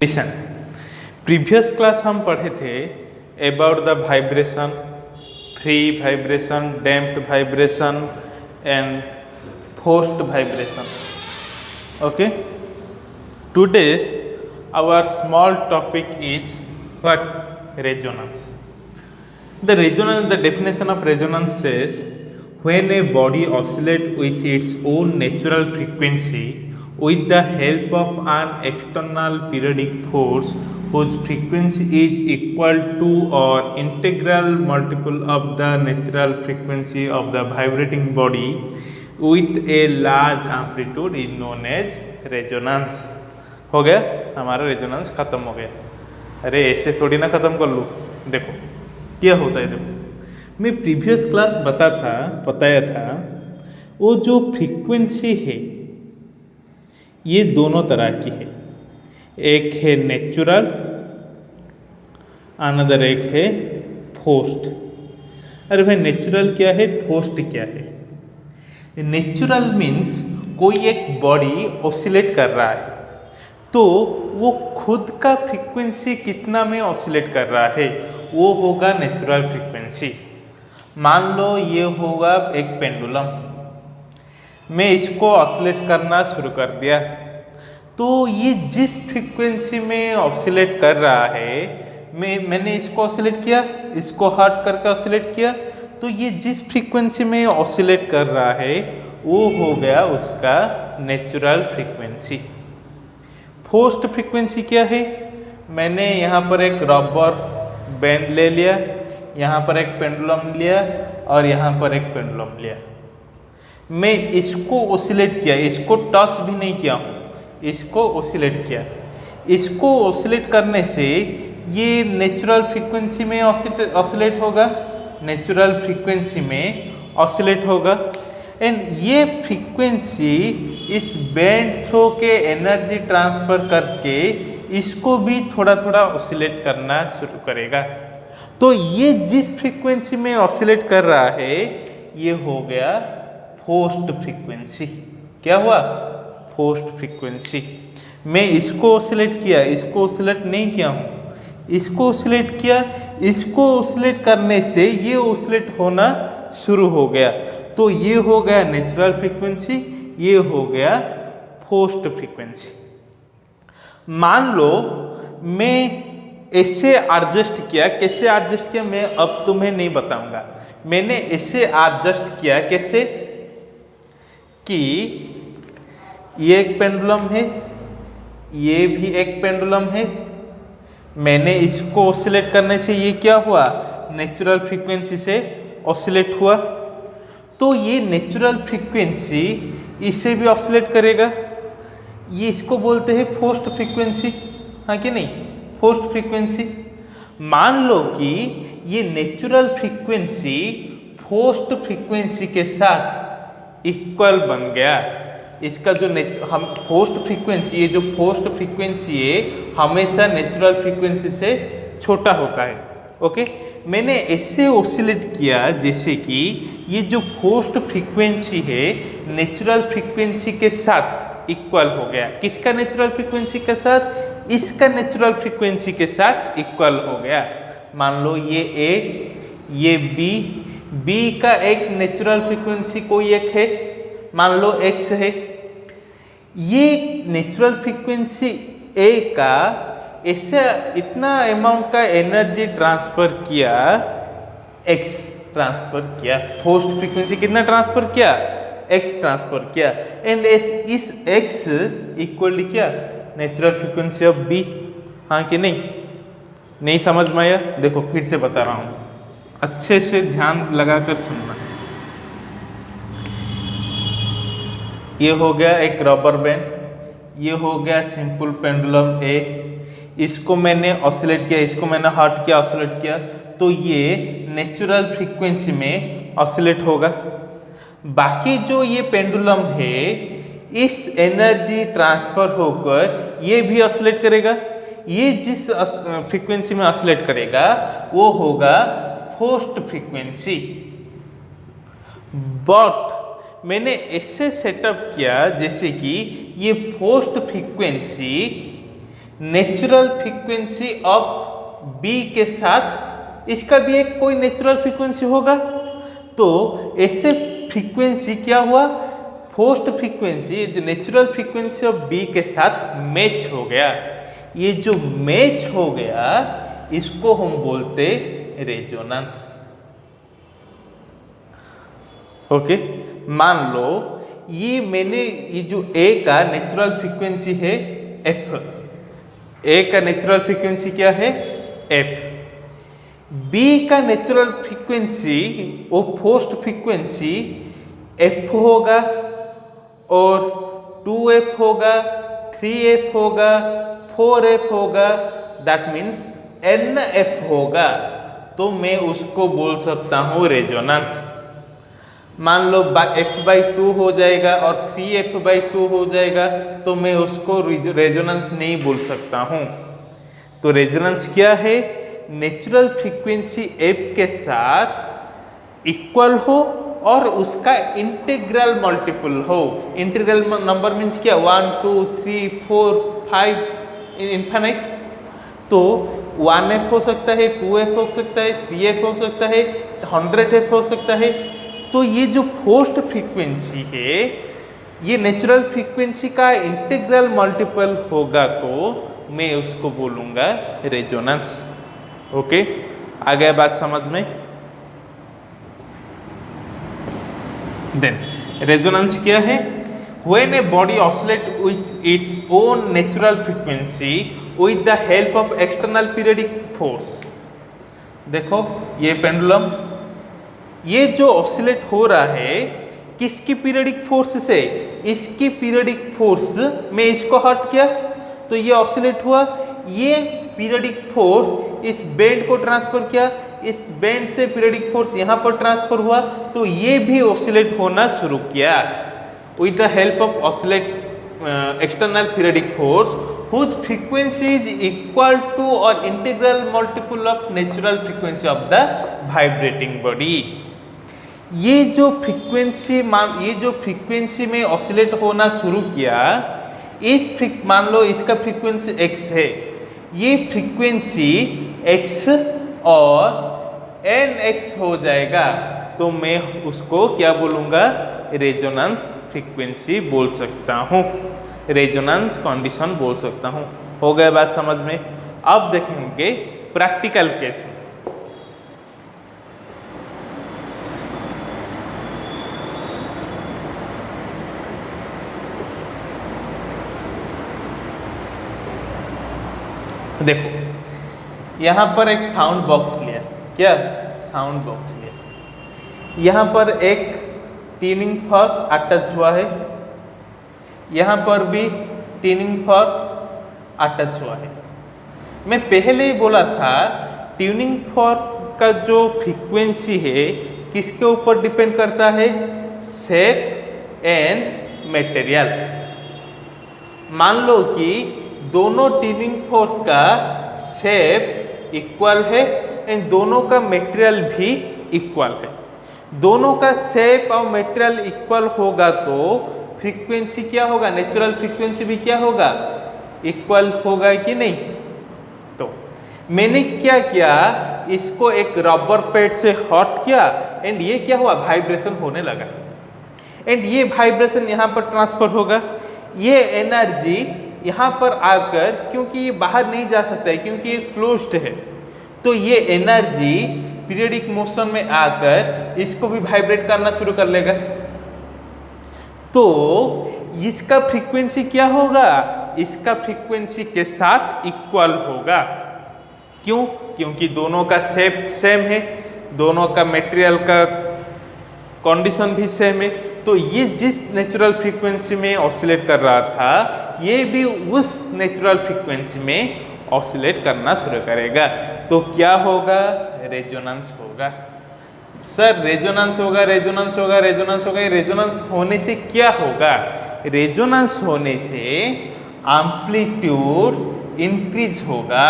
Listen, previous class हम पढ़े थे about the vibration, free vibration, damped vibration and forced vibration. Okay, today's our small topic is what? Resonance. The definition of resonance says when a body oscillates with its own natural frequency with the help of an external periodic force whose frequency is equal to or integral multiple of the natural frequency of the vibrating body with a large amplitude is known as resonance. हो गया हमारा resonance खत्म हो गया. अरे ऐसे थोड़ी ना खत्म कर लूँ. देखो क्या होता है. देखो मैं प्रीवियस क्लास बताया था वो जो फ्रीक्वेंसी है ये दोनों तरह की है. एक है नेचुरल, अनदर एक है फोर्स्ड. अरे भाई नेचुरल क्या है, फोर्स्ड क्या है? नेचुरल मीन्स कोई एक बॉडी ऑसिलेट कर रहा है तो वो खुद का फ्रीक्वेंसी कितना में ऑसिलेट कर रहा है वो होगा नेचुरल फ्रीक्वेंसी. मान लो ये होगा एक पेंडुलम, मैं इसको ऑसिलेट करना शुरू कर दिया तो ये जिस फ्रीक्वेंसी में ऑसिलेट कर रहा है, मैंने इसको ऑसिलेट किया, इसको हट करके ऑसिलेट किया, तो ये जिस फ्रीक्वेंसी में ऑसिलेट कर रहा है वो हो गया उसका नेचुरल फ्रीक्वेंसी. फोर्स्ड फ्रीक्वेंसी क्या है? मैंने यहाँ पर एक रबर बैंड ले लिया, यहाँ पर एक पेंडुलम लिया और यहाँ पर एक पेंडुलम लिया. मैं इसको ऑसिलेट किया, इसको टच भी नहीं किया हूँ, इसको ऑसिलेट किया. इसको ऑसिलेट करने से ये नेचुरल फ्रीक्वेंसी में ऑसिलेट होगा, नेचुरल फ्रीक्वेंसी में ऑसिलेट होगा. एंड ये फ्रीक्वेंसी इस बैंड थ्रो के एनर्जी ट्रांसफर करके इसको भी थोड़ा थोड़ा ऑसिलेट करना शुरू करेगा. तो ये जिस फ्रीक्वेंसी में ऑसिलेट कर रहा है ये हो गया फोर्स्ड फ्रीक्वेंसी. क्या हुआ? Forced frequency. मैं इसको ऑसिलेट किया, इसको ऑसिलेट नहीं किया हूँ, इसको ऑसिलेट किया, इसको ऑसिलेट करने से ये ऑसिलेट होना शुरू हो गया तो ये हो गया नेचुरल फ्रीक्वेंसी, ये हो गया फोर्स्ड फ्रीक्वेंसी. मान लो मैं ऐसे एडजस्ट किया, कैसे एडजस्ट किया मैं अब तुम्हें नहीं बताऊंगा. मैंने ऐसे एडजस्ट किया कैसे कि ये एक पेंडुलम है, ये भी एक पेंडुलम है. मैंने इसको ऑसिलेट करने से ये क्या हुआ, नेचुरल फ्रीक्वेंसी से ऑसिलेट हुआ. तो ये नेचुरल फ्रीक्वेंसी इसे भी ऑसिलेट करेगा. ये इसको बोलते हैं फोर्स्ड फ्रीक्वेंसी, हाँ कि नहीं? Forced frequency. मान लो कि ये नेचुरल फ्रीक्वेंसी फोर्स्ड फ्रीक्वेंसी के साथ इक्वल बन गया. इसका जो हम फोर्स्ड फ्रीक्वेंसी, ये जो फोर्स्ड फ्रीक्वेंसी है हमेशा नेचुरल फ्रीक्वेंसी से छोटा होता है. ओके, मैंने ऐसे ऑसिलेट किया जैसे कि ये जो फोर्स्ड फ्रीक्वेंसी है नेचुरल फ्रीक्वेंसी के साथ इक्वल हो गया. किसका नेचुरल फ्रीक्वेंसी के साथ? इसका नेचुरल फ्रीक्वेंसी के साथ इक्वल हो गया. मान लो ये ए, ये बी का एक नेचुरल फ्रीक्वेंसी कोई एक है, मान लो x है. ये नेचुरल फ्रीक्वेंसी ए का ऐसे इतना अमाउंट का एनर्जी ट्रांसफर किया, x ट्रांसफर किया. फोर्स्ड फ्रीक्वेंसी कितना ट्रांसफर किया? x ट्रांसफर किया. एंड इस x इक्वल क्या? Natural frequency of b. हाँ कि नहीं? नहीं समझ में आया? देखो फिर से बता रहा हूँ, अच्छे से ध्यान लगाकर सुनना. ये हो गया एक रबर बैंड, ये हो गया सिंपल पेंडुलम ए. इसको मैंने ऑसिलेट किया, इसको मैंने हट किया, ऑसिलेट किया, तो ये नेचुरल फ्रीक्वेंसी में ऑसिलेट होगा. बाकी जो ये पेंडुलम है इस एनर्जी ट्रांसफर होकर ये भी ऑसिलेट करेगा. ये जिस फ्रीक्वेंसी में ऑसिलेट करेगा वो होगा फोर्स्ड फ्रीक्वेंसी. बट मैंने ऐसे सेटअप किया जैसे कि ये forced frequency natural frequency of B के साथ इसका भी एक कोई नेचुरल फ्रीक्वेंसी होगा, तो ऐसे फ्रीक्वेंसी क्या हुआ, फोर्स्ड फ्रीक्वेंसी जो नेचुरल फ्रीक्वेंसी ऑफ बी के साथ मैच हो गया। ये जो मैच हो गया इसको हम बोलते रेजोनेंस। ओके, मान लो ये जो ए का नेचुरल फ्रीक्वेंसी है एफ, ए का नेचुरल फ्रीक्वेंसी क्या है एफ, बी का नेचुरल फ्रीक्वेंसी वो फोर्स्ड फ्रीक्वेंसी एफ होगा और 2f होगा, 3f होगा, 4f होगा, दैट मीन्स nf होगा, तो मैं उसको बोल सकता हूँ रेजोनेंस। मान लो f/2 हो जाएगा और 3f/2 हो जाएगा, तो मैं उसको रेजोनेंस नहीं बोल सकता हूँ। तो रेजोनेंस क्या है, नेचुरल फ्रीक्वेंसी f के साथ इक्वल हो और उसका इंटीग्रल मल्टीपल हो। इंटीग्रल नंबर मीन्स क्या, 1 2 3 4 5 इनफिनिट। तो 1f हो सकता है, 2f हो सकता है, 3f हो सकता है, 100f हो सकता है। तो ये जो फोर्स्ड फ्रीक्वेंसी है ये नेचुरल फ्रीक्वेंसी का इंटीग्रल मल्टीपल होगा, तो मैं उसको बोलूँगा रेजोनेंस। ओके, आ गया बात समझ में। देन रेजोनेंस क्या है, when a body oscillate with its own natural frequency with the help of external periodic force। देखो ये पेंडुलम, ये जो ऑसिलेट हो रहा है किसकी पीरियडिक फोर्स से, इसकी पीरियडिक फोर्स में इसको हट किया तो ये ऑसिलेट हुआ। ये पीरियडिक फोर्स इस बेंड को ट्रांसफर किया, इस बेंड से पीरियडिक फोर्स यहाँ पर ट्रांसफर हुआ, तो ये भी ऑसिलेट होना शुरू किया with the help of oscillate external periodic force whose frequency is equal to or integral multiple of natural frequency of the vibrating body। ये जो फ्रीक्वेंसी में ऑसिलेट होना शुरू किया, मान लो इसका फ्रीक्वेंसी x है, ये फ्रीक्वेंसी x और nx हो जाएगा, तो मैं उसको क्या बोलूँगा, रेजोनेंस फ्रीक्वेंसी बोल सकता हूँ, रेजोनेंस कंडीशन बोल सकता हूँ। हो गया बात समझ में। अब देखेंगे प्रैक्टिकल केस में। देखो यहाँ पर एक साउंड बॉक्स लिया, क्या साउंड बॉक्स लिया, यहाँ पर एक ट्यूनिंग फॉर्क अटैच हुआ है, यहाँ पर भी ट्यूनिंग फॉर्क अटैच हुआ है। मैं पहले ही बोला था ट्यूनिंग फॉर्क का जो फ्रीक्वेंसी है किसके ऊपर डिपेंड करता है, शेप एंड मटेरियल। मान लो कि दोनों ट्यूनिंग फोर्स का शेप इक्वल है एंड दोनों का मटेरियल भी इक्वल है। दोनों का शेप और मटेरियल इक्वल होगा तो फ्रीक्वेंसी क्या होगा, नेचुरल फ्रीक्वेंसी भी क्या होगा, इक्वल होगा कि नहीं। तो मैंने क्या किया, इसको एक रबर पैड से हॉट किया एंड ये क्या हुआ, वाइब्रेशन होने लगा एंड ये वाइब्रेशन यहाँ पर ट्रांसफर होगा। ये एनर्जी यहाँ पर आकर, क्योंकि ये बाहर नहीं जा सकता है क्योंकि ये क्लोज्ड है, तो ये एनर्जी पीरियडिक मोशन में आकर इसको भी वाइब्रेट करना शुरू कर लेगा। तो इसका फ्रीक्वेंसी क्या होगा, इसका फ्रीक्वेंसी के साथ इक्वल होगा। क्यों, क्योंकि दोनों का शेप सेम है, दोनों का मटेरियल का कंडीशन भी सेम है, तो ये जिस नेचुरल फ्रीक्वेंसी में ऑसिलेट कर रहा था ये भी उस नेचुरल फ्रीक्वेंसी में ऑसिलेट करना शुरू करेगा। तो क्या होगा, रेजोनेंस होगा। सर रेजोनेंस होगा, रेजोनेंस होगा, रेजोनेंस होगा, रेजोनेंस होने से क्या होगा, रेजोनेंस होने से एम्पलीट्यूड इंक्रीज होगा।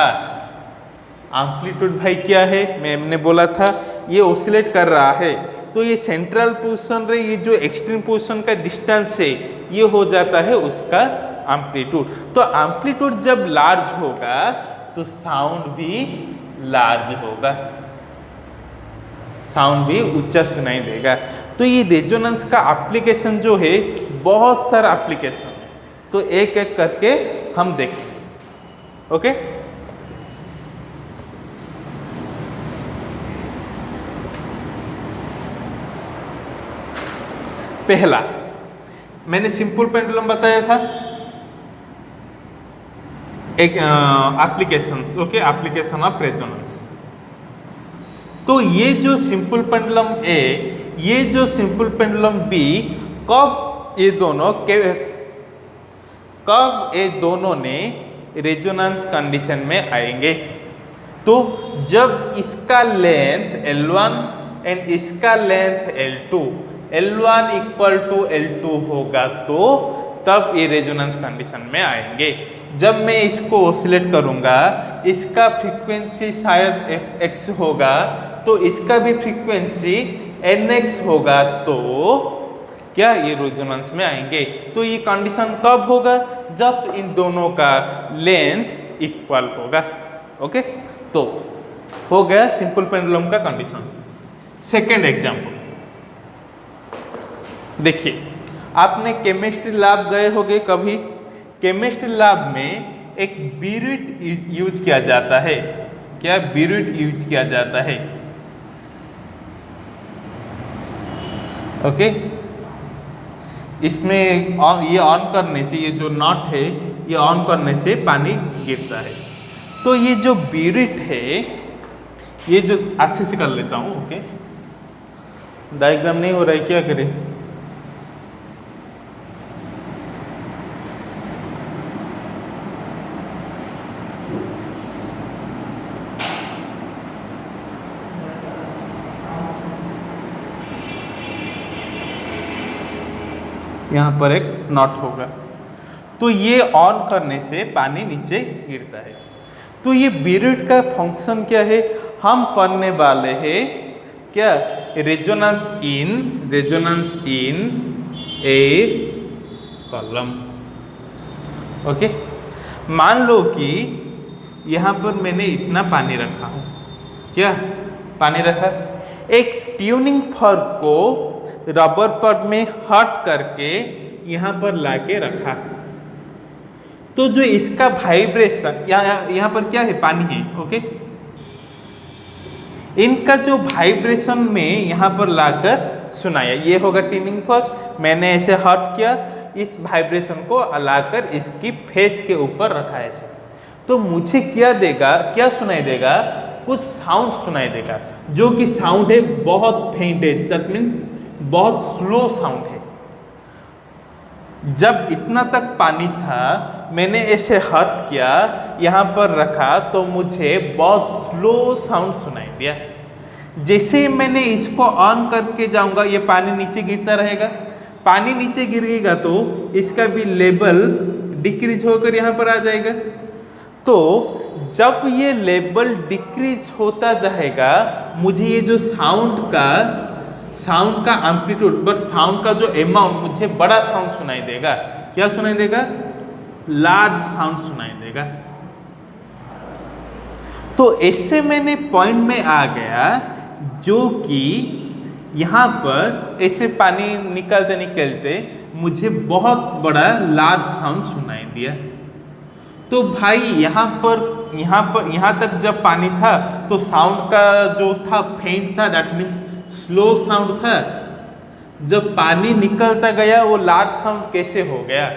एम्पलीट्यूड भाई क्या है, मैंने बोला था ये ऑसिलेट कर रहा है, तो ये सेंट्रल पोजीशन रे, ये जो एक्सट्रीम पोजीशन का डिस्टेंस है ये हो जाता है उसका एम्पलीट्यूड। तो एम्पलीट्यूड जब लार्ज होगा तो साउंड भी लार्ज होगा, साउंड भी ऊंचा सुनाई देगा। तो ये रेजोनेंस का एप्लीकेशन जो है बहुत सारा एप्लीकेशन है, तो एक एक करके हम देखेंगे। ओके, पहला मैंने सिंपल पेंडुलम बताया था, एक applications. Okay, application of resonance. तो ये जो सिंपल पेंडुलम ए, ये जो सिंपल पेंडुलम बी, कब ये दोनों ने रेजोनेंस कंडीशन में आएंगे? तो जब इसका लेंथ L1 एंड इसका length L2, L1 equal to L2 होगा तो तब ये रेजोनेंस कंडीशन में आएंगे। जब मैं इसको ऑसिलेट करूंगा, इसका फ्रीक्वेंसी शायद x होगा तो इसका भी फ्रीक्वेंसी nx होगा, तो क्या ये रेजोनेंस में आएंगे। तो ये कंडीशन कब होगा? जब इन दोनों का लेंथ इक्वल होगा। ओके, तो हो गया सिंपल पेंडुलम का कंडीशन। सेकेंड एग्जाम्पल देखिए, आपने केमिस्ट्री लैब गए होंगे कभी। केमिस्ट्री लैब में एक बिरुट यूज किया जाता है। क्या बिरुट यूज किया जाता है? ओके, इसमें ये ऑन करने से, ये जो नॉट है ये ऑन करने से पानी गिरता है। तो ये जो बिरुट है, ये जो अच्छे से कर लेता हूँ। ओके, डायग्राम नहीं हो रहा है, क्या करें? यहाँ पर एक नॉट होगा, तो ये ऑन करने से पानी नीचे गिरता है। तो ये बिरुट का फंक्शन क्या है हम पढ़ने वाले हैं। क्या? Resonance in air column. Okay, मान लो कि यहाँ पर मैंने इतना पानी रखा हूँ। क्या पानी रखा? एक ट्यूनिंग फॉर्क को रबर पड में हट करके यहाँ पर लाके रखा। तो जो इसका वाइब्रेशन, यहाँ पर क्या है? पानी है। ओके, इनका जो वाइब्रेशन में यहाँ पर लाकर सुनाया, ये होगा ट्यूनिंग फॉर्क। मैंने ऐसे हट किया, इस वाइब्रेशन को लाकर इसकी फेस के ऊपर रखा ऐसे। तो मुझे क्या देगा? क्या सुनाई देगा? कुछ साउंड सुनाई देगा, जो कि साउंड है बहुत फेंट है, दैट मीन्स बहुत स्लो साउंड है। जब इतना तक पानी था, मैंने ऐसे हट किया, यहाँ पर रखा, तो मुझे बहुत स्लो साउंड सुनाई दिया। जैसे मैंने इसको ऑन करके जाऊंगा, ये पानी नीचे गिरता रहेगा। पानी नीचे गिरेगा तो इसका भी लेवल डिक्रीज होकर यहाँ पर आ जाएगा। तो जब ये लेवल डिक्रीज होता जाएगा, मुझे ये जो साउंड का एम्पलीट्यूड, बट साउंड का जो अमाउंट, मुझे बड़ा साउंड सुनाई देगा। क्या सुनाई देगा? लार्ज साउंड सुनाई देगा। तो ऐसे मैंने पॉइंट में आ गया, जो कि यहाँ पर ऐसे पानी निकलते निकलते मुझे बहुत बड़ा लार्ज साउंड सुनाई दिया। तो भाई यहाँ तक जब पानी था तो साउंड का जो था फेंट था, दैट मीन्स स्लो साउंड था। जब पानी निकलता गया वो लार्ज साउंड कैसे हो गया?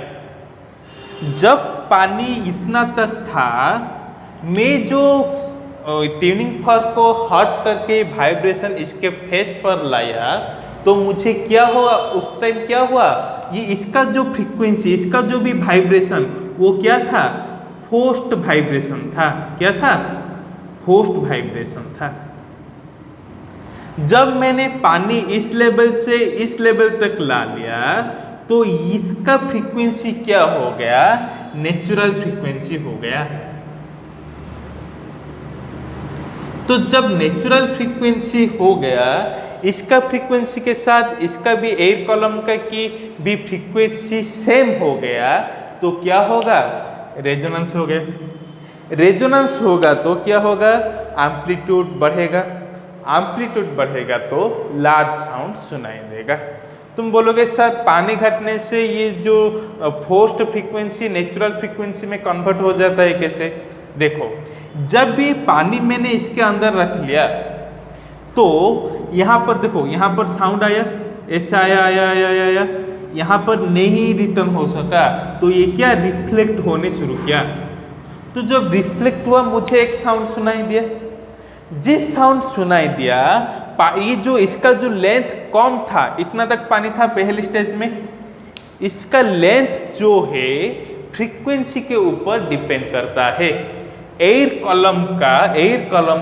जब पानी इतना तक था, मैं जो ट्यूनिंग फॉर्क को हट करके वाइब्रेशन इसके फेस पर लाया, तो मुझे क्या हुआ? उस टाइम क्या हुआ? ये इसका जो फ्रीक्वेंसी, इसका जो भी वाइब्रेशन, वो क्या था? फोर्स्ड वाइब्रेशन था। क्या था? फोर्स्ड वाइब्रेशन था। जब मैंने पानी इस लेवल से इस लेवल तक ला लिया, तो इसका फ्रीक्वेंसी क्या हो गया? नेचुरल फ्रीक्वेंसी हो गया। तो जब नेचुरल फ्रीक्वेंसी हो गया, इसका फ्रीक्वेंसी के साथ इसका भी एयर कॉलम का की भी फ्रीक्वेंसी सेम हो गया, तो क्या होगा, रेजोनेंस हो गया। रेजोनेंस होगा तो क्या होगा, एम्पलीट्यूड बढ़ेगा। एम्पलीट्यूड बढ़ेगा तो लार्ज साउंड सुनाई देगा। तुम बोलोगे सर पानी घटने से ये जो फोर्स्ड फ्रीक्वेंसी नेचुरल फ्रीक्वेंसी में कन्वर्ट हो जाता है कैसे? देखो, जब भी पानी मैंने इसके अंदर रख लिया तो यहाँ पर देखो, यहाँ पर साउंड आया, ऐसा आया, यहाँ पर नहीं रिटर्न हो सका, तो ये क्या रिफ्लेक्ट होने शुरू किया। तो जब रिफ्लेक्ट हुआ मुझे एक साउंड सुनाई दिया। जिस साउंड सुनाई दिया, ये जो इसका जो लेंथ कम था, इतना तक पानी था पहले स्टेज में, इसका लेंथ जो है फ्रीक्वेंसी के ऊपर डिपेंड करता है। एयर कॉलम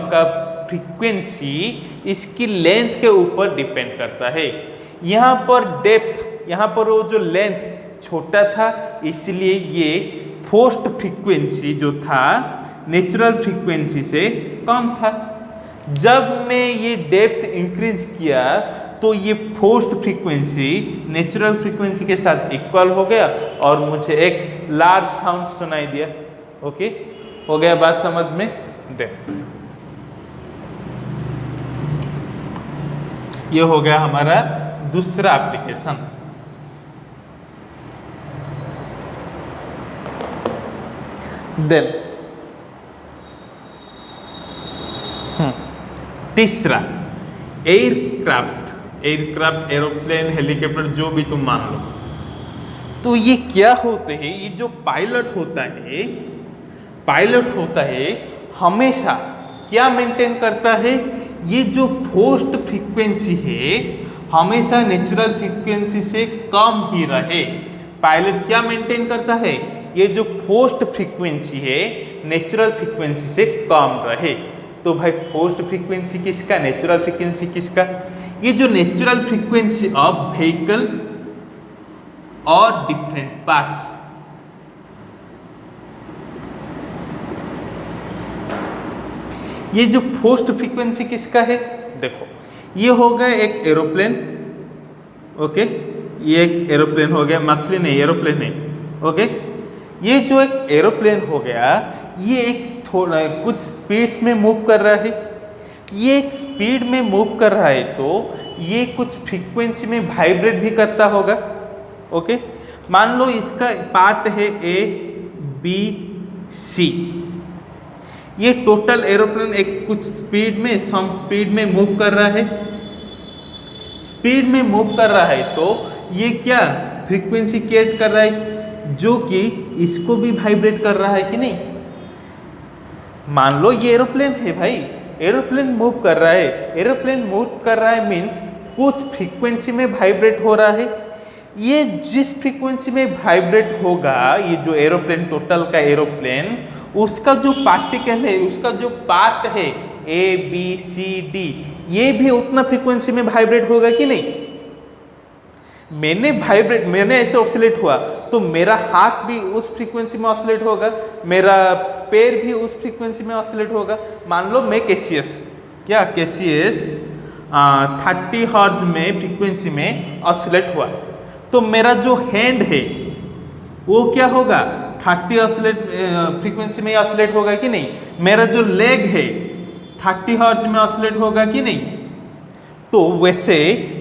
का फ्रीक्वेंसी इसकी लेंथ के ऊपर डिपेंड करता है। यहाँ पर डेप्थ, यहाँ पर वो जो लेंथ छोटा था, इसलिए ये फोर्स्ड फ्रीक्वेंसी जो था नेचुरल फ्रीक्वेंसी से कम था। जब मैं ये डेप्थ इंक्रीज किया तो ये फोर्स्ड फ्रीक्वेंसी नेचुरल फ्रीक्वेंसी के साथ इक्वल हो गया और मुझे एक लार्ज साउंड सुनाई दिया। ओके, हो गया बात समझ में? डेप्थ, ये हो गया हमारा दूसरा एप्लीकेशन। देन तीसरा, एयरक्राफ्ट, एरोप्लेन, हेलीकॉप्टर, जो भी तुम मान लो। तो ये क्या होते हैं, ये जो पायलट होता है हमेशा क्या मेंटेन करता है, ये जो फोर्स्ड फ्रीक्वेंसी है हमेशा नेचुरल फ्रीक्वेंसी से कम ही रहे। पायलट क्या मेंटेन करता है, ये जो फोर्स्ड फ्रीक्वेंसी है नेचुरल फ्रीक्वेंसी से कम रहे। तो भाई फोर्स्ड फ्रीक्वेंसी किसका, नेचुरल फ्रीक्वेंसी किसका? ये जो नेचुरल फ्रीक्वेंसी ऑफ व्हीकल और डिफरेंट पार्ट्स, ये जो फोर्स्ड फ्रीक्वेंसी किसका है? देखो, ये हो गया एक एरोप्लेन। ओके, ये एक एरोप्लेन हो गया, मछली नहीं, एरोप्लेन है। ओके, ये जो एक एरोप्लेन हो गया, ये एक थोड़ा कुछ स्पीड्स में मूव कर रहा है। ये एक स्पीड में मूव कर रहा है तो ये कुछ फ्रीक्वेंसी में वाइब्रेट भी करता होगा। ओके, मान लो इसका पार्ट है ए बी सी। ये टोटल एरोप्लेन एक कुछ स्पीड में, सम स्पीड में मूव कर रहा है। स्पीड में मूव कर रहा है तो ये क्या फ्रीक्वेंसी क्रिएट कर रहा है, जो कि इसको भी वाइब्रेट कर रहा है कि नहीं? मान लो ये एरोप्लेन है भाई, एरोप्लेन मूव कर रहा है। एरोप्लेन मूव कर रहा है मीन्स कुछ फ्रीक्वेंसी में वाइब्रेट हो रहा है। ये जिस फ्रीक्वेंसी में वाइब्रेट होगा, ये जो एरोप्लेन, टोटल का एरोप्लेन, उसका जो पार्टिकल है, उसका जो पार्ट है ए बी सी डी, ये भी उतना फ्रीक्वेंसी में वाइब्रेट होगा कि नहीं? मैंने ऐसे ऑसिलेट हुआ तो मेरा हाथ भी उस फ्रीक्वेंसी में ऑसिलेट होगा, मेरा पैर भी उस फ्रीक्वेंसी में ऑसिलेट होगा। मान लो मैं कैसियस 30 हर्ट्ज में फ्रीक्वेंसी में ऑसिलेट हुआ, तो मेरा जो हैंड है वो क्या होगा, 30 फ्रीक्वेंसी में ऑसिलेट होगा कि नहीं? मेरा जो लेग है 30 हर्ट्ज में ऑसिलेट होगा कि नहीं? तो वैसे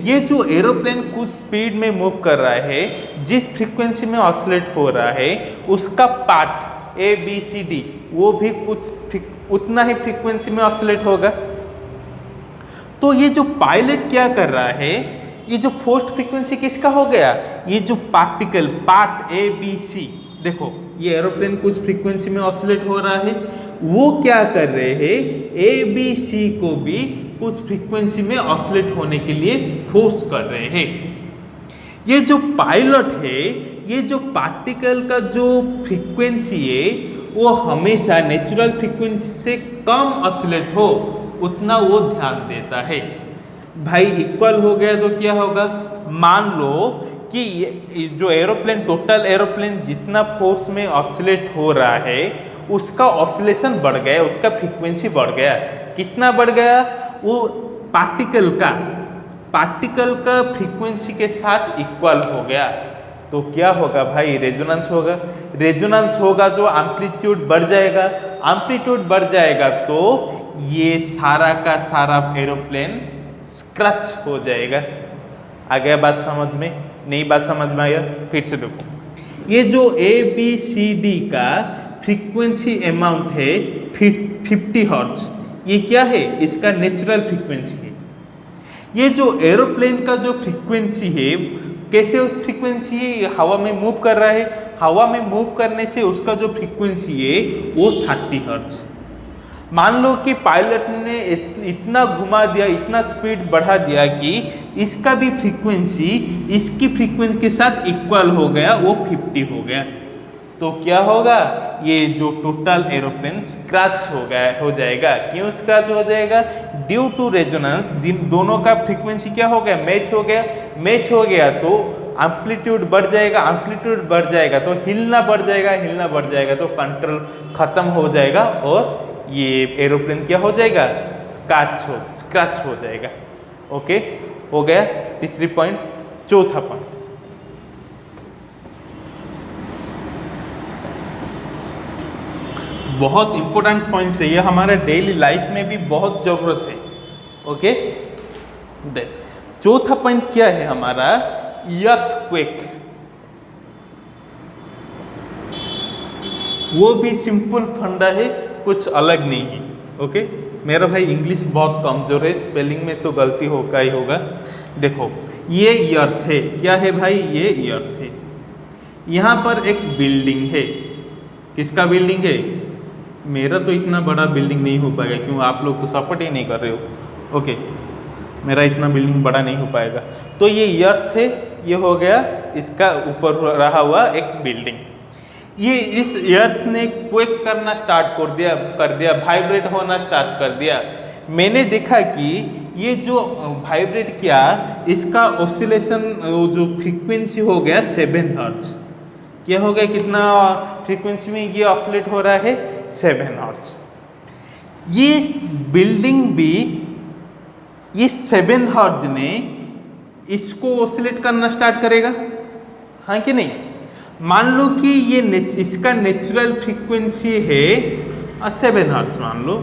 ये जो एरोप्लेन कुछ स्पीड में मूव कर रहा है, जिस फ्रीक्वेंसी में ऑसिलेट हो रहा है, उसका part A B C D वो भी कुछ उतना ही फ्रीक्वेंसी में ऑसिलेट होगा। तो ये जो पायलट क्या कर रहा है, ये जो फोर्स्ड फ्रीक्वेंसी किसका हो गया, ये जो particle part A B C, देखो ये एरोप्लेन कुछ फ्रीक्वेंसी में ऑसिलेट हो रहा है, वो क्या कर रहे हैं, ए बी सी को भी कुछ फ्रीक्वेंसी में ऑसिलेट होने के लिए फोर्स कर रहे हैं। ये जो पायलट है, ये जो पार्टिकल का जो फ्रीक्वेंसी है वो हमेशा नेचुरल फ्रीक्वेंसी से कम ऑसिलेट हो, उतना वो ध्यान देता है। भाई इक्वल हो गया तो क्या होगा, मान लो कि जो एरोप्लेन, टोटल एरोप्लेन जितना फोर्स में ऑसिलेट हो रहा है, उसका ऑसिलेशन बढ़ गया, उसका फ्रीक्वेंसी बढ़ गया। कितना बढ़ गया, वो पार्टिकल का फ्रीक्वेंसी के साथ इक्वल हो गया। तो क्या होगा भाई, रेजोनेंस होगा। रेजोनेंस होगा जो एम्पलीट्यूड बढ़ जाएगा, एम्पलीट्यूड बढ़ जाएगा तो ये सारा का सारा एरोप्लेन स्क्रैच हो जाएगा। आ गया बात समझ में? नई बात समझ में आया? फिर से देखो, ये जो ABCD का फ्रीक्वेंसी अमाउंट है 50 हर्ट्ज, ये क्या है? इसका नेचुरल फ्रीक्वेंसी है। ये जो एरोप्लेन का जो फ्रीक्वेंसी है, कैसे उस फ्रीक्वेंसी हवा में मूव कर रहा है, हवा में मूव करने से उसका जो फ्रीक्वेंसी है वो 30 हर्ट्ज। मान लो कि पायलट ने इतना घुमा दिया, इतना स्पीड बढ़ा दिया कि इसका भी फ्रीक्वेंसी इसकी फ्रीक्वेंसी के साथ इक्वल हो गया, वो 50 हो गया। तो क्या होगा, ये जो टोटल एरोप्लेन स्क्रैच हो जाएगा। क्यों स्क्रैच हो जाएगा? ड्यू टू रेजोनेंस, दोनों का फ्रीक्वेंसी क्या हो गया? मैच हो गया। मैच हो गया तो एम्पलीट्यूड बढ़ जाएगा, एम्पलीट्यूड बढ़ जाएगा तो हिलना बढ़ जाएगा, हिलना बढ़ जाएगा तो कंट्रोल खत्म हो जाएगा और ये एरोप्लेन क्या हो जाएगा? स्क्रैच हो जाएगा। ओके, हो गया तीसरी पॉइंट। चौथा पॉइंट, बहुत इंपॉर्टेंट पॉइंट है ये, हमारे डेली लाइफ में भी बहुत जरूरत है। ओके, देन चौथा पॉइंट क्या है हमारा? अर्थक्वेक। वो भी सिंपल फंडा है, कुछ अलग नहीं है। ओके, मेरा भाई इंग्लिश बहुत कमजोर है, स्पेलिंग में तो गलती होगा ही होगा। देखो, ये अर्थ है। क्या है भाई? ये अर्थ है। यहाँ पर एक बिल्डिंग है। किसका बिल्डिंग है? मेरा तो इतना बड़ा बिल्डिंग नहीं हो पाएगा, क्यों? आप लोग तो सपोर्ट ही नहीं कर रहे हो। ओके, मेरा इतना बिल्डिंग बड़ा नहीं हो पाएगा। तो ये अर्थ है, ये हो गया इसका ऊपर रहा हुआ एक बिल्डिंग। ये इस अर्थ ने क्वेक करना स्टार्ट कर दिया, वाइब्रेट होना स्टार्ट कर दिया। मैंने देखा कि ये जो वाइब्रेट किया, इसका ऑसिलेशन जो फ्रीक्वेंसी हो गया 7 हर्ट्ज। क्या हो गया? कितना फ्रीक्वेंसी में ये ऑसिलेट हो रहा है? 7 हर्ट्ज। ये बिल्डिंग भी ये 7 हर्ट्ज ने इसको ऑसिलेट करना स्टार्ट करेगा, हाँ कि नहीं? मान लो कि ये इसका नेचुरल फ्रीक्वेंसी है 7 हर्ट्ज। मान लो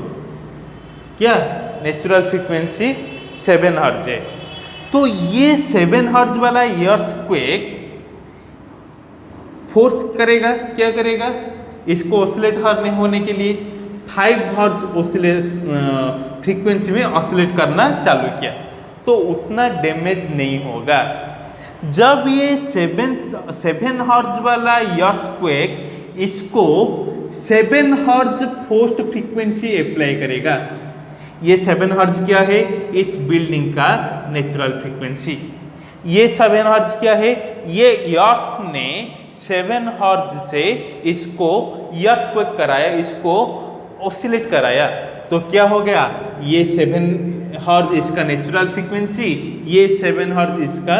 क्या नेचुरल फ्रीक्वेंसी 7 हर्ट्ज है, तो ये 7 हर्ट्ज वाला अर्थक्वेक फोर्स करेगा। क्या करेगा? इसको ऑसिलेट होने के लिए 5 हर्ट्ज फ्रीक्वेंसी में ऑसिलेट करना चालू किया, तो उतना डैमेज नहीं होगा। जब ये 7 हर्ट्ज वाला अर्थक्वेक इसको 7 हर्ट्ज फोर्स्ड फ्रीक्वेंसी अप्लाई करेगा। ये 7 हर्ट्ज क्या है? इस बिल्डिंग का नेचुरल फ्रीक्वेंसी। ये 7 हर्ट्ज क्या है? ये अर्थ ने 7 हर्ट्ज से इसको अर्थक्वेक कराया, इसको ऑसिलेट कराया। तो क्या हो गया? ये 7 हर्ट्ज इसका नेचुरल फ्रीक्वेंसी, ये 7 हर्ट्ज इसका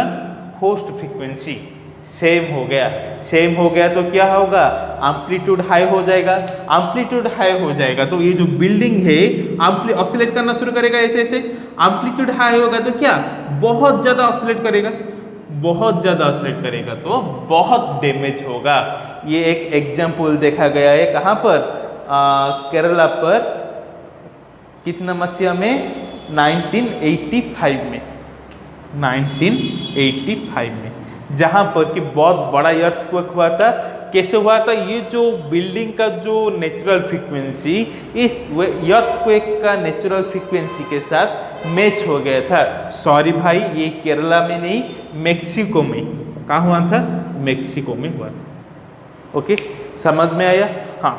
फोर्स्ड फ्रीक्वेंसी सेम हो गया। सेम हो गया तो क्या होगा? एम्पलीट्यूड हाई हो जाएगा। एम्पलीट्यूड हाई हो जाएगा तो ये जो बिल्डिंग है ऑसिलेट करना शुरू करेगा। ऐसे ऐसे एम्पलीट्यूड हाई होगा तो क्या? बहुत ज़्यादा ऑसिलेट करेगा। बहुत ज़्यादा ऑसिलेट करेगा तो बहुत डैमेज होगा। ये एक एग्जाम्पल देखा गया है कहाँ पर? केरला पर। कितना मसीहा में? 1985 में। 1985 में, जहाँ पर कि बहुत बड़ा अर्थक्वेक हुआ था। कैसे हुआ था? ये जो बिल्डिंग का जो नेचुरल फ्रीक्वेंसी इस अर्थक्वेक का नेचुरल फ्रीक्वेंसी के साथ मैच हो गया था। सॉरी भाई, ये केरला में नहीं, मेक्सिको में। कहाँ हुआ था? मेक्सिको में हुआ था। ओके, समझ में आया? हाँ,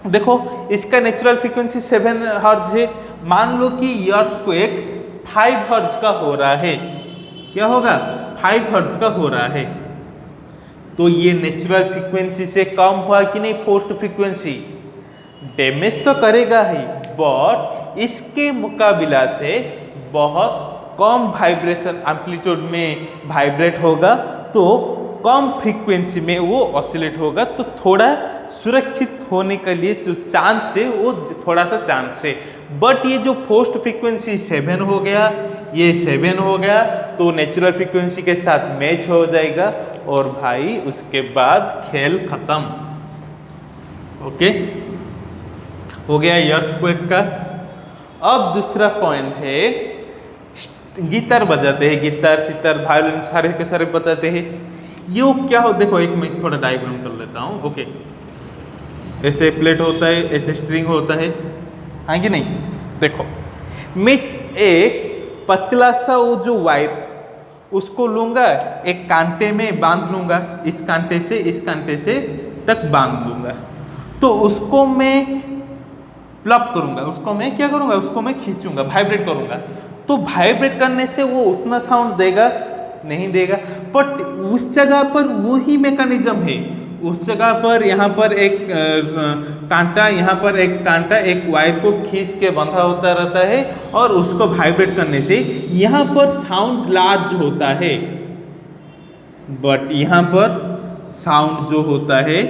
देखो इसका नेचुरल फ्रीक्वेंसी 7 हर्ट्ज है। मान लो कि अर्थक्वेक 5 हर्ट्ज का हो रहा है। क्या होगा? 5 हर्ट्ज का हो रहा है, तो ये नेचुरल फ्रीक्वेंसी से कम हुआ कि नहीं? फोर्स्ड फ्रीक्वेंसी डैमेज तो करेगा ही, बट इसके मुकाबला से बहुत कम वाइब्रेशन एम्पलीट्यूड में वाइब्रेट होगा, तो कम फ्रीक्वेंसी में वो ऑसिलेट होगा। तो थोड़ा सुरक्षित होने के लिए जो चांस है वो थोड़ा सा चांस है। बट ये जो फोर्स्ड फ्रीक्वेंसी 7 हो गया, ये 7 हो गया, तो नेचुरल फ्रीक्वेंसी के साथ मैच हो जाएगा और भाई उसके बाद खेल खत्म। ओके, हो गया अर्थक्वेक का। अब दूसरा पॉइंट है, गिटार बजाते हैं, गिटार सितार वायोलिन सारे के सारे बजाते हैं। ये क्या हो, देखो एक मैं थोड़ा डायग्राम कर लेता हूँ। ओके, ऐसे प्लेट होता है, ऐसे स्ट्रिंग होता है, हाँ कि नहीं। देखो मैं एक पतला सा वो जो वायर उसको लूंगा, एक कांटे में बांध लूंगा, इस कांटे से इस कांटे से तक बांध लूंगा, तो उसको मैं प्लग करूंगा, उसको मैं क्या करूंगा, उसको मैं खींचूंगा, वाइब्रेट करूंगा। तो वाइब्रेट करने से वो उतना साउंड देगा नहीं देगा, बट उस जगह पर वही मैकेनिज्म है। उस जगह पर यहाँ पर एक कांटा, यहाँ पर एक कांटा एक वायर को खींच के बंधा होता रहता है और उसको वाइब्रेट करने से यहाँ पर साउंड लार्ज होता है, बट यहाँ पर साउंड जो होता है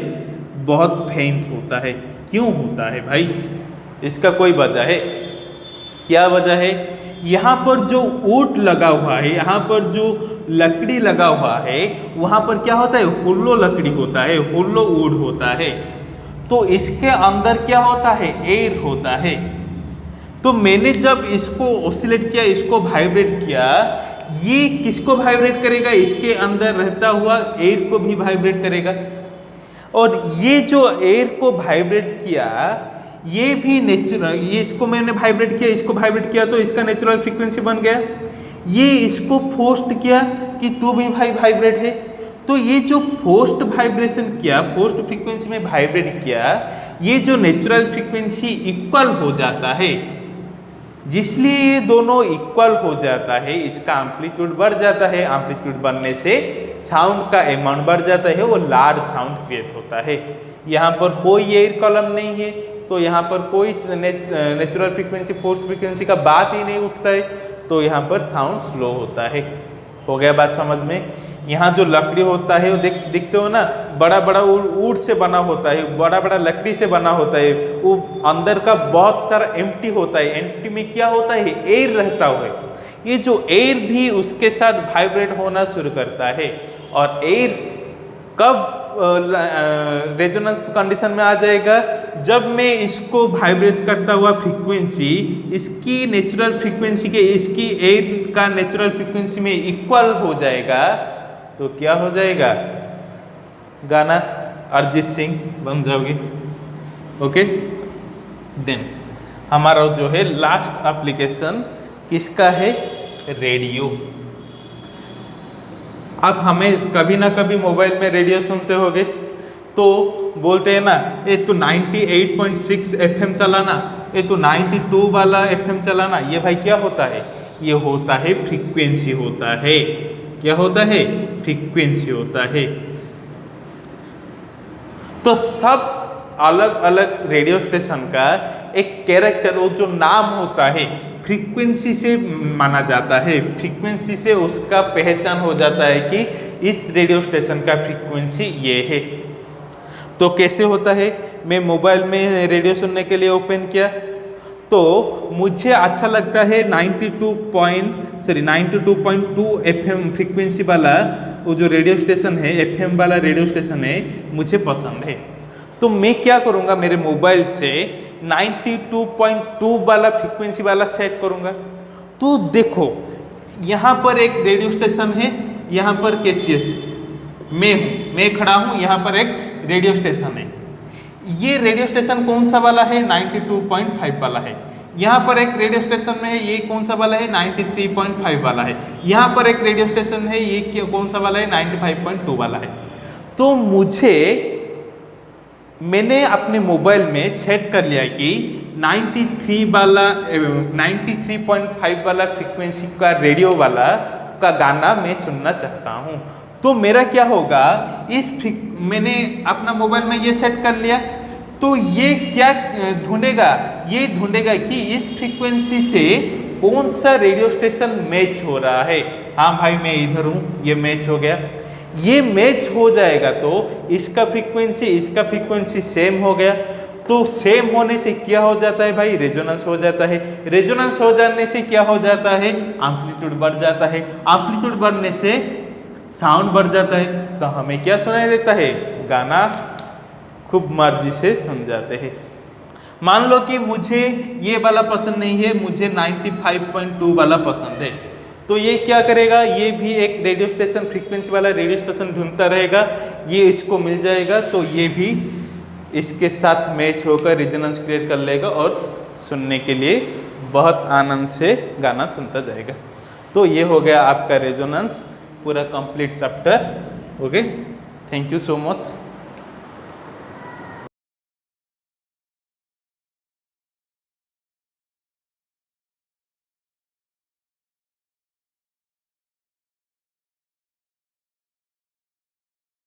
बहुत फेंट होता है। क्यों होता है भाई, इसका कोई वजह है? क्या वजह है? यहाँ पर जो ऊट लगा हुआ है, यहाँ पर जो लकड़ी लगा हुआ है, वहाँ पर क्या होता है, होलो लकड़ी होता है, होलो वुड होता है। तो इसके अंदर क्या होता है, एयर होता है। तो मैंने जब इसको ऑसिलेट किया, इसको वाइब्रेट किया, ये किसको वाइब्रेट करेगा, इसके अंदर रहता हुआ एयर को भी वाइब्रेट करेगा। और ये जो एयर को वाइब्रेट किया, ये भी नेचुरल, ये इसको मैंने वाइब्रेट किया, इसको वाइब्रेट किया, तो इसका नेचुरल फ्रीक्वेंसी बन गया। ये इसको फोर्स्ड किया कि तू भी भाई वाइब्रेट है, तो ये जो फोर्स्ड वाइब्रेशन किया, फोर्स्ड फ्रीक्वेंसी में वाइब्रेट किया, ये जो नेचुरल फ्रीक्वेंसी इक्वल हो जाता है, जिसलिए ये दोनों इक्वल हो जाता है, इसका एम्पलीट्यूड बढ़ जाता है। एम्पलीट्यूड बढ़ने से साउंड का अमाउंट बढ़ जाता है, वो लार्ज साउंड क्रिएट होता है। यहाँ पर कोई एयर कॉलम नहीं है, तो यहाँ पर कोई नेचुरल फ्रीक्वेंसी फोर्स्ड फ्रीक्वेंसी का बात ही नहीं उठता है, तो यहाँ पर साउंड स्लो होता है। हो गया बात समझ में? यहाँ जो लकड़ी होता है वो दिखते हो ना, बड़ा बड़ा वुड से बना होता है, बड़ा बड़ा लकड़ी से बना होता है, वो अंदर का बहुत सारा एम्प्टी होता है। एम्प्टी में क्या होता है, एयर रहता है। ये जो एयर भी उसके साथ वाइब्रेट होना शुरू करता है, और एयर कब रेजोनेंस कंडीशन में आ जाएगा, जब मैं इसको वाइब्रेट करता हुआ फ्रीक्वेंसी इसकी नेचुरल फ्रीक्वेंसी के, इसकी एयर का नेचुरल फ्रीक्वेंसी में इक्वल हो जाएगा, तो क्या हो जाएगा, गाना अरिजीत सिंह बन जाओगे। ओके, देन हमारा जो है लास्ट एप्लीकेशन किसका है, रेडियो। अब हमें कभी ना कभी मोबाइल में रेडियो सुनते होगे, तो बोलते हैं ना, ये तो 98.6 FM चलाना, ये तो 92 वाला FM चलाना। ये भाई क्या होता है, ये होता है फ्रीक्वेंसी होता है। क्या होता है, फ्रीक्वेंसी होता है। तो सब अलग अलग रेडियो स्टेशन का एक कैरेक्टर, वो जो नाम होता है, फ्रीक्वेंसी से माना जाता है। फ्रीक्वेंसी से उसका पहचान हो जाता है कि इस रेडियो स्टेशन का फ्रीक्वेंसी ये है। तो कैसे होता है, मैं मोबाइल में रेडियो सुनने के लिए ओपन किया, तो मुझे अच्छा लगता है 92.2 FM फ्रीक्वेंसी वाला वो जो रेडियो स्टेशन है, FM वाला रेडियो स्टेशन है, मुझे पसंद है। तो मैं क्या करूँगा, मेरे मोबाइल से 92.2 वाला फ्रीक्वेंसी वाला सेट करूँगा। तो देखो यहाँ पर एक रेडियो स्टेशन है, यहाँ पर KCS मैं खड़ा हूँ, यहाँ पर एक रेडियो स्टेशन है। ये रेडियो स्टेशन कौन सा वाला है, 92.5 वाला है। यहाँ पर एक रेडियो स्टेशन में है, ये कौन सा वाला है, 93.5 वाला है। यहाँ पर एक रेडियो स्टेशन है, ये कौन सा वाला है, 95.2 वाला है। तो मैंने अपने मोबाइल में सेट कर लिया कि 93.5 वाला फ्रीक्वेंसी का रेडियो वाला का गाना मैं सुनना चाहता हूँ। तो मेरा क्या होगा, मैंने अपना मोबाइल में ये सेट कर लिया, तो ये क्या ढूंढेगा, ये ढूंढेगा कि इस फ्रीक्वेंसी से कौन सा रेडियो स्टेशन मैच हो रहा है। हाँ भाई मैं इधर हूँ, ये मैच हो गया। ये मैच हो जाएगा तो इसका फ्रीक्वेंसी सेम हो गया। तो सेम होने से क्या हो जाता है भाई, रेजोनेंस हो जाता है। रेजोनेंस हो जाने से क्या हो जाता है, एम्पलीट्यूड बढ़ जाता है। एम्पलीट्यूड बढ़ने से साउंड बढ़ जाता है, तो हमें क्या सुनाई देता है, गाना खूब मर्जी से सुन जाते हैं। मान लो कि मुझे ये वाला पसंद नहीं है, मुझे 95.2 वाला पसंद है, तो ये क्या करेगा, ये भी एक रेडियो स्टेशन फ्रीक्वेंसी वाला रेडियो स्टेशन ढूंढता रहेगा, ये इसको मिल जाएगा तो ये भी इसके साथ मैच होकर रेजोनेंस क्रिएट कर लेगा और सुनने के लिए बहुत आनंद से गाना सुनता जाएगा। तो ये हो गया आपका रेजोनेंस पूरा complete chapter. Okay, thank you so much.